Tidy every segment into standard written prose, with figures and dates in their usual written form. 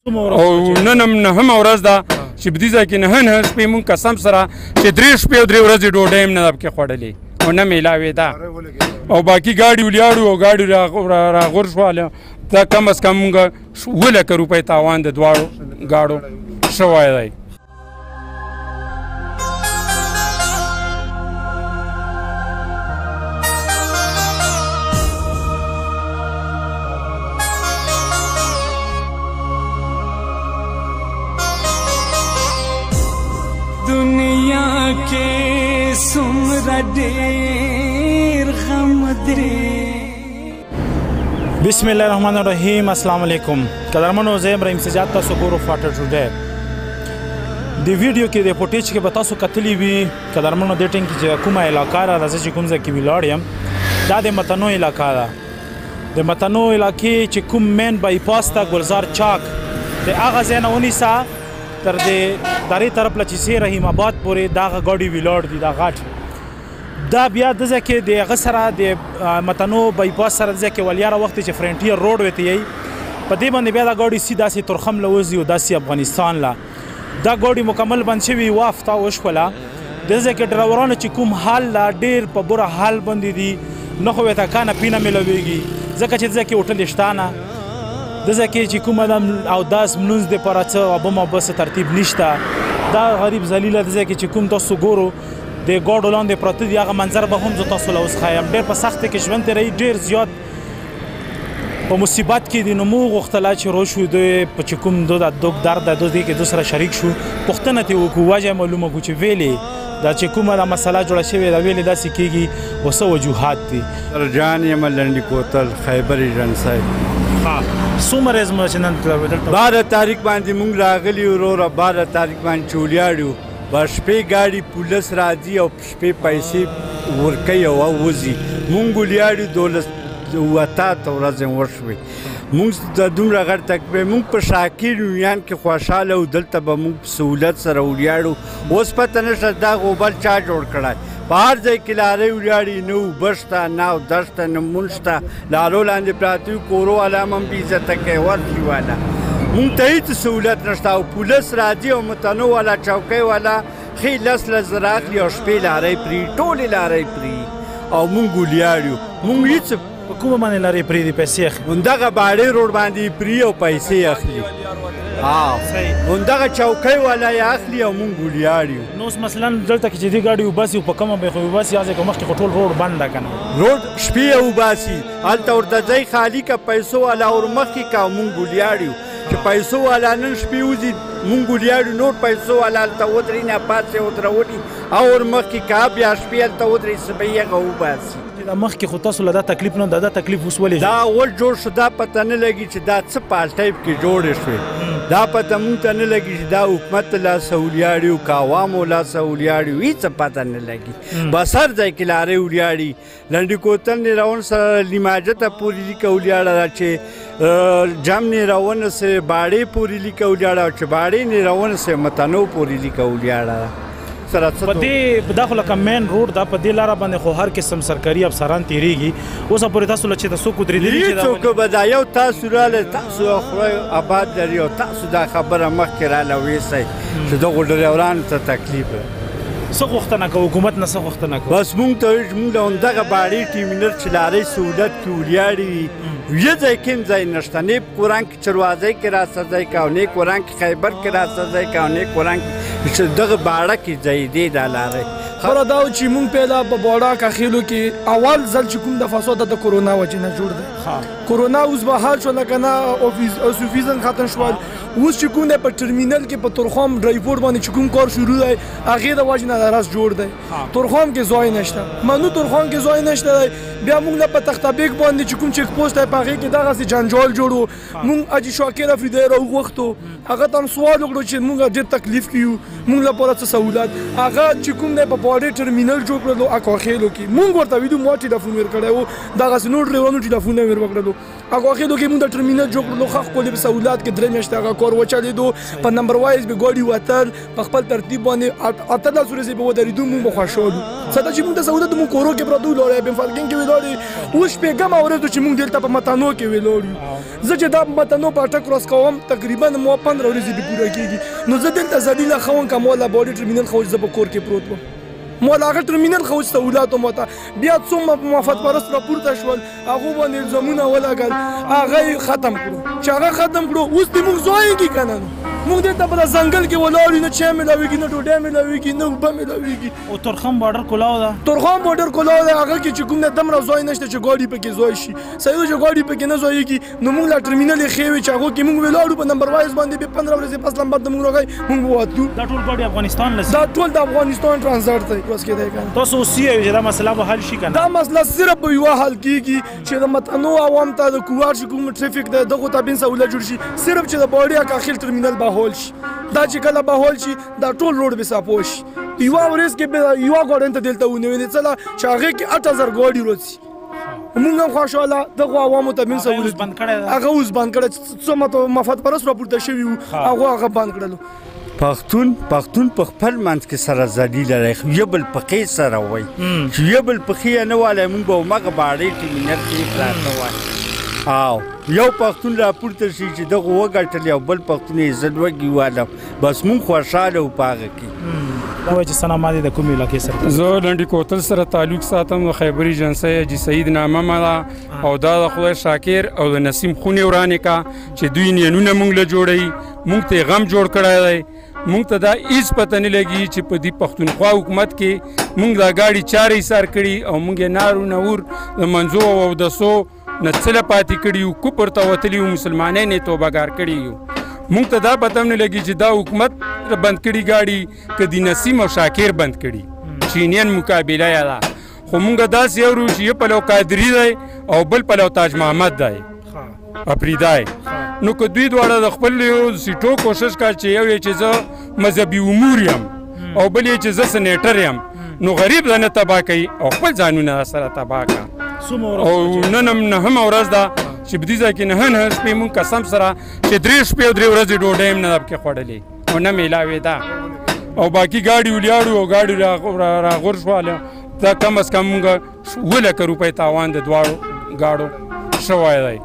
او نن هم نهمه ورځ ده چې په دې ځای کې نهه شپې مونږ قسم سره چې 3 شپې او 3 ورځې ډوډۍ هم نه ده پکې خوړلې او نه میلاوې ده او باقي ګاډي ولیاړو او ګاډي راغور شواله دا کم از کم مونږ 7 لکه روپۍ تاوان د دواړو ګاډو شوی دی. दुनिया के सुमरा ढेर गम दे. बिस्मिल्लाहिर्रहमानिर्रहीम. अस्सलाम वालेकुम. कदरमनो ज़े इब्राहिम सजाद तاسو ګورو فاټر ټوډے د ویډیو کې د فوټیج کې به تاسو کتلی وي کدرمنو د ټینګ چې کومه علاقه را راځي چې کوم ځای کې ویلاړ یم دا د متنو علاقه ده. د متنو علاقې چې کوم مین بای پاس ته ګلزار چاک د هغه ځای نه ونیسه تر دې داري طرف له چې سي رحیم آباد پورې دا ګاډي ویلاړ دي دا غاټ دا بیا د ځکه د غسره د متنو بای پاس سره ځکه ولیاره وخت چې فرنټیر روډ وته یي په دې باندې بیا دا ګاډي سیده سي ترخم لوزي او داسي افغانستان لا دا ګاډي مکمل بند شوی وافتا وشولا د ځکه ډرایورانو چې کوم حال لا ډیر په بره حال باندې دي نه خو ته کانه پینه ملويږي ځکه چې ځکه هوټل شتانه د ځکه چې کوم ادم او داس منوز د پراڅه او بم بس ترتیب نشته دا غریب ذلیل د ځکه چې کوم تاسو ګورو د ګاډو لاندې پراته دی هغه منظر به هم تاسو له اوس خایم ډیر په سخت کې ژوند ترې ډیر زیات په مصیبت کې د نمو غختلا چې رو شو د په کوم د دوک درد د دوی کې دوسره شریک شو پښتنه ته وکړو واجه معلومه کو چې ویلې دا چې کومه دا مسله جوړه شوې دا ویلې داسې کېږي وسه وجوهات دي جان یم لنډي کوتل خیبر ایجنسای څومره زما چې نن 12 تاریخ باندې مونږ راغلي وروره 12 تاریخ باندې چولیاړو شپې ګاډي پولیس راځي او شپې پیسې ورکوي او وځي مونږ ولیاړو 12 ورځې وشوې مونږ د دومره غټ تکبیر مونږ په شاکر یونیان کې خوشاله او دلته به مونږ په سهولت سره ولیاړو اوس پته نشته دا غوبل چا جوړ کړی په هر ځای کې لارې ولیاړي نه اوبه شته نه اودس شته نه مونځ شته لارو لاندې پراته وي کورو والا هم بې عزته کوي ورشي والا مونږ ته هېڅ سهولت نشته او پولیس راځي او متنو والا چوکۍ والا ښې 10 زره اخلي او شپې لارۍ پرېږي ټولې لارۍ پرېږي او مونږ ولیاړو مونږ هېڅ په کومه باندې لارې پرېږدي پیسې اخلي همدغه باړې روډ باندې پرې او پیسې اخلي همدغه چوکۍ والا یې اخلي او مونږ ولیاړو نو اوس مثلا دلته کې چې دې ګاډي وباسي په کومه به خو وباسي هغه کې مخکې ټول روډ بند ده که نه روډ شپې وباسي هلته ورته ځای خالي که پیسو والا ور مخکې که مونږ ولیاړو چې پیسو والا نن شپې وځي مونږ ولیاړو نور پیسو والا هلته ودرېږي نه پاسې ودرولي او ور مخکې که بیا شپې هلته ودرېږي سبا یې هغه وباسي دا مخکې خو تاسو له دا تکلیف نه دا تکلیف اوس ولې دا اول جوړ شو دا پته نه لګي چې دا څه پالټایپ کې جوړې شوې دا پته مونږ ته نه لګي چې دا حکومت لاسه ولیاړي که عوامو لاسه ولیاړي هېڅ پته نه لګي بس هر ځای کې لارې ولیاړي لنډي کوتل نیراون سره لیماجته پورې لیکه ولیاړه ده چې جم نیراونه سره باړې پورې لیکه ولیاړه چې باړې نیراونه سره متنو پورې لیکه ولیاړه ده په دې دا خو لکه مین روډ دا په دې لاره باندې خو هر قسم سرکاري افسران تېرېږي اوس پورې تاسو له چې ته څوک ودرېدلي چې څوک به دا یو تاسو راله تاسو خدای آباد لري او تاسو دا خبره مخکې راله ویسئ چې دغو ډریورانو ته تکلیف څه غوښتنه کوو حکومت نه څه غوښتنه کوو بس مونږ ته مونږ له همدغه باړې ټیمینر چې لارۍ سهولت کې ولیاړي وي یه ځای کې هم ځای نشته نه کوران کې چروازۍ کې راسته ځای که او نه کوران کې خیبر کې راسته ځای که او نه کوران کې چې دغه باړه کې ځای دی دا لارۍ خبره دا چې مونږ پیدا په باړه کاخیلو کې اول ځل چې کوم دفعه سو د کرونا وجې نه جوړ دی کرونا اوس به حال شو لکه نه اوسوفیزن ختم شول اوس چې کوم دی په ټرمینل کې په ترخام ډرایور باندې چې کوم کار شروع دی هغې د وجې نه راس جوړ دی ترخام کې ځای نشته منو ترخام کې ځای نشته دی بیا مونږ نه په تخته بیګ باندې چې کوم چیک پوسټ دی په هغې کې دغسې جنجال جوړ و مونږ حاجي شاکر افریدی راوغوښتو هغه ته هم سوال وکړو چې مونږ ډېر تکلیف کې یو مونږ لپاره څه سہولت هغه چې کوم دی په باډي ټرمینل جوړ کړلو اکواخیلو کې مونږ ورته ویلو ما ټیلیفون ورکړی و دغسې نور ډریورانو ټیلیفونونه ور وکړلو اکواخیلو کې مونږ د ټرمینل جوړ کړلو ښه ښکلې په سهولت کې 3 میاشتې هغه کار وچلېدو په نمبر وایز به ګاډي وتل په خپل ترتیب باندې 18 ورځې به ودرېدو مونږ به خوښ شولو څه ته چې مونږ ته سهولت مونږ کورو کې پراته ولاړو بین فالکین کې ولاړو اوس شپږمه ورځ چې مونږ دلته په متانو کې ولاړو زه چې دا متانو په اټک کراس کوم تقریبا مو 15 ورځې به پوره کېږي نو زه دلته ذلیله خوم که مولا باډي ټرمینل خو زه په کور کې پروت وم مولا هغه ټرمینل خو سهولت مو ته بیا څومره مفاد پرست راپورته شول هغو باندې الزامونه ولګل هغه یې ختم کړو چې هغه ختم کړو اوس دې مونږ ځوایږي که نه مونږ دلته په ځنګل کې ولاړ یو نه چای میلاویږي نه ډوډۍ میلاویږي نه اوبه میلاویږي او تورخم بارډر کلاو ده تورخم بارډر کلاو ده هغه کې چې کوم نه دومره ځای نشته چې ګاډي پکې ځای شي صحیح ده چې ګاډي پکې نه ځایږي نو مونږ لا ټرمینل یې ښې وي چې هغو کې مونږ ولاړو په نمبر وایز باندې بیا 15 ورځې پس لمبر د مونږ راغی مونږ به وتلو دا ټول ګاډي افغانستان لسي دا ټول د افغانستان ټرانزیټ دی بس کېدی که نه تاسو اوس یې چې دا مسله به حل شي که دا مسله صرف په یوه حل کېږي چې د متنوع عوام ته د کوار چې کوم ټریفیک دی دغو ته بین سهولت جوړ شي صرف چې د باډي اکاخیل ټرمینل بهول شي دا چې کله بهول شي دا ټول روډ به صافو شي یوه ورځ کې به یوه ګاډۍ ته دلته ونیولې څه له چې هغې کې 8000 ګاډي راځي مونږ هم خوشحاله دغو عوامو ته بین سهولت هغه اوس بند کړی څه مفاد پرست راپورته شوي وو هغه بند کړلو پښتون په خپل منځ کې سره ذلیله دی یو بل پښې سره وایي چې یو بل پښې یې نه والی مونږ به همغه باډۍ ټرمینل کې پراته وایي او یو پښتون راپورته شي چې دغه وګټلی او بل پښتون یې عزت وګي بس مونږ خوشحاله وو په هغه کې دا وایي چې ثنا ما دې د کومې علاقې سره زه لنډي کوتل سره تعلق ساتم د خیبر ایجنسۍ حاجي سعید نامه مه ده او دا د خدای شاکر او د نسیم خونې ورانې کا چې دوی نیانونه مونږ له جوړوي مونږ ته یې غم جوړ کړی دی مونږ ته دا هېڅ پته نه لګي چې په دې پښتونخوا حکومت کې مونږ دا ګاډي چارې ایسار کړي او مونږ یې نارو نور د منځو او اودسو نه څله پاتې کړي یو کفر ته وتلي یو مسلمانان یې توبهګار کړي یو مونږ ته دا پته نه لګي چې دا حکومت بند کړي ګاډي که د نسیم او شاکر بند کړي چینین مقابله یې ده خو مونږ داسې اورو چې یو پلو قادري دی او بل پلو تاج محمد دی اپریدای نو که دوی دواړه د خپل سیټو کوشش کا چې یو یې چې زه مذهبي امور یم او بل یې چې زه سنیټر یم نو غریب دا نه تباه کوي او خپل ځانونه سره تباه کا او نن هم نهمه ورځ ده چې په دې ځای کې نهه شپې مونږ قسم سره چې 3 شپې او 3 ورځې ډوډۍ هم نه ده پکې خوړلې او نه میلاوېده او باقي ګاډي ولیاړو او ګاډي راغور شواله دا کم از کم مونږ 2 لکه روپۍ تاوان د دواړو ګاډو شوی دی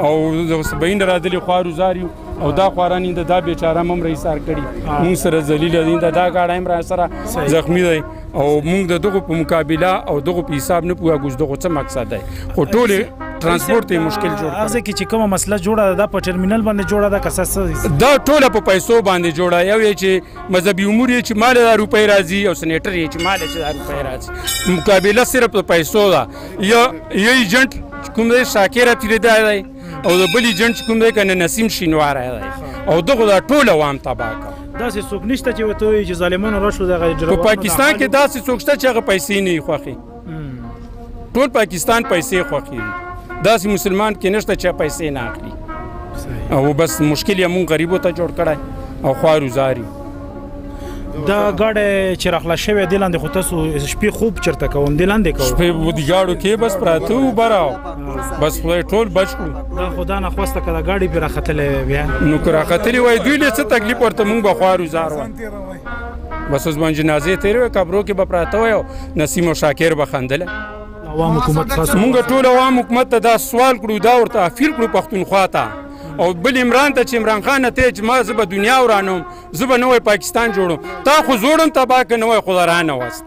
او د بین رادلي خوارو یو او دا خواران د دا بیچاره هم رایسار کړي مونږ سره ذلیله دي دا ګاډی هم را سره زخمي دی او مونږ د دغو په مقابله او دغو په حساب نه پوهېږو چې دغو څه مقصد دی خو ټولې ترانسپورټ یې مشکل جوړ کړی هغه کې چې کومه مسله جوړه ده دا په ټرمینل باندې جوړه ده که څه دا ټوله په پیسو باندې جوړه یو یې چې مذهبي امور یې چې مال دا روپۍ راځي او سنیټر یې چې مال چې دا روپۍ راځي مقابله صرف په پیسو ده یو ایجنټ کوم دی شاکر اپریدی دی او د بل ایجنټ چې کوم دی که نه نسیم شینواری دی او دغو دا ټول عوام تباه کړه داسې څوک نشته چې ورته وایي چې ظالمانو راشو دغه په پاکستان کې داسې څوک شته چې هغه پیسې نه وي خوښې ټول پاکستان پیسې خوښې وي داسې مسلمان کې نشته چې پیسې نه اخلي او بس مشکل یې مونږ غریبو ته جوړ کړی او خوارو زاري دا ګاډی چې راخلا شوی دې لاندې خو تاسو شپې خوب چېرته کوم دې لاندې کوم شپې د ګاډو کې بس پراته وو بره بس خدای ټول بچ کړو دا خو دا ناخواسته که دا ګاډي پرې راختلی بیا نو که راختلي وای دوی له څه تکلیف ورته مونږ به خوارو زار وای بس اوس باندې جنازې تېرې وې قبرو کې به پراته وای او نسیم او شاکر به خندله عوام حکومت خاص مونږ ټول عوام حکومت ته دا سوال کړو دا ورته اپیل کړو پښتونخوا ته او بل عمران ته چې عمران خان ته چې ما زه به دنیا ورانوم زه به نوی پاکستان جوړوم تا خو زوړم تباه که نوی خو در رانه وست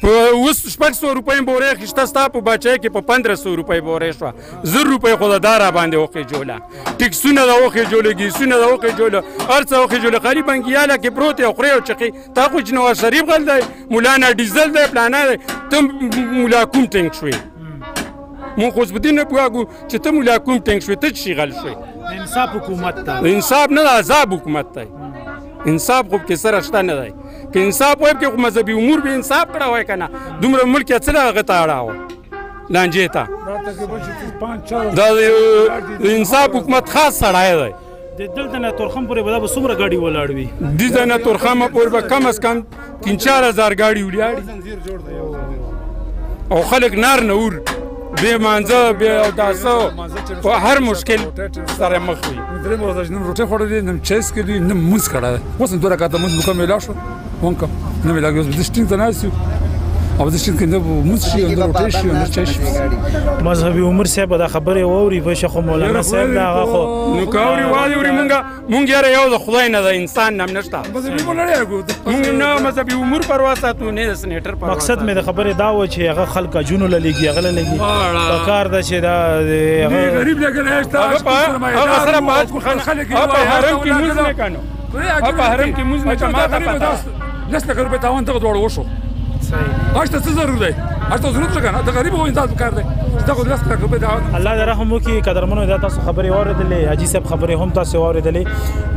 په اوس 600 روپۍ بورې اخېسته ستا په باچۍ کې په 1500 روپۍ بورې شوه 1000 روپۍ خو د دا راباندې وخېجوله ټکسونه د وخېجوله ګیسونه د وخېجوله هر څه وخېجوله خالي بنګیاله کې پروت دی او خورې او چقې تا خو چې نواز شریف غل دی مولانا ډیزل دی پلانه دی ته مولا کوم ټینک شوې مونږ خو په دې نه پوهېږو چې ته مولا کوم ټینک شوې ته چې غل شوې انصاف حکومت ته انصاف نه د عذاب حکومت دی انصاف خو پکې سره شته نه دی که انصاف وای پکې خو مذهبي امور به انصاف کړی وای که نه دومره ملک یې څه هغه ته اړه لانجې ته دا د انصاف حکومت خاص سړی دی دلته نه تورخم پورې به دا به څومره ګاډي ولاړ وي دې ځای نه تورخمه پورې به کم از کم 3-4 ګاډي ولاړي او خلک نار نور بې مانځه بې اوداسه په هر مشکل سره مخ وي درې ورځې نن روټۍ خوړلې نن چای څښلي نن مونځ کړی اوس هم 2 رکعته مونځ مکمل شو ونکم نه مې لګي اوس د شټینګ ته ناست یو او د شټینګ کې نه مونځ شي نه روټۍ شي نه چای شي مذهبي عمر صاحب دا خبرې واوري په شیخ مولانا صاحب دا هغه خو نو کاوري واوري مونږ یاره یو د خدای نه د انسان نام نشته مذهبي مونږ نه یو مونږ نه مذهبي عمر پروا ساتو نه د سنیټر پروا مقصد مې د خبرې دا و چې هغه خلک جنو لګي هغه لګي په کار دا چې دا غریب لګل هشته هغه سره پاس خلک په حرم کې موږ نه کانو په حرم کې موږ نه ما ته پتا لسه روپے تاوان ته دوړ وشو هاشته څه ضرور دی هاشته ضرورت لګا د غریب او انسان کار دی دا خو لسه روپے دا الله دې رحم وکړي قدرمنو دا تاسو خبرې واورېدلې حاجي صاحب خبرې هم تاسو واورېدلې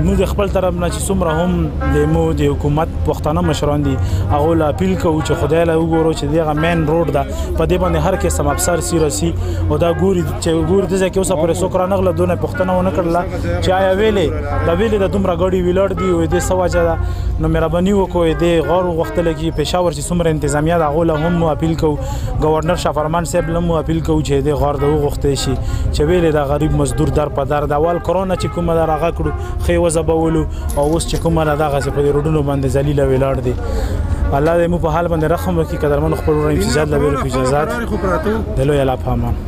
موږ خپل طرف نه چې څومره هم د مو د حکومت پښتانه مشران دي هغه لا اپیل کوو چې خدای له وګورو چې دغه مین روډ ده په دې باندې هر قسم افسر سیرسي او دا ګوري چې ګوري د ځکه اوسه پرې سوکرا نغله دونه پښتنه ونه کړله چې آیا ویلې دا ویلې د دومره غړي ویلړ دی او دې سواجه ده نو مهرباني وکړئ د غور وختل کې پېښور چې څومره انتظامیه دا غوله هم اپیل کوو گورنر شافرمان صاحب لمو اپیل کوو چې د غور د وغوښتې شي چې ویلې دا غریب مزدور در په در د اول کرونا چې کومه دا راغ کړو خې وزبولو او اوس چې کومه دغه په روډونو باندې ذلیل ویلاړ دي الله دې مو په حال باندې رحم وکړي قدرمن خپل ورته امتیاز لوي اجازه ده له یلا پامان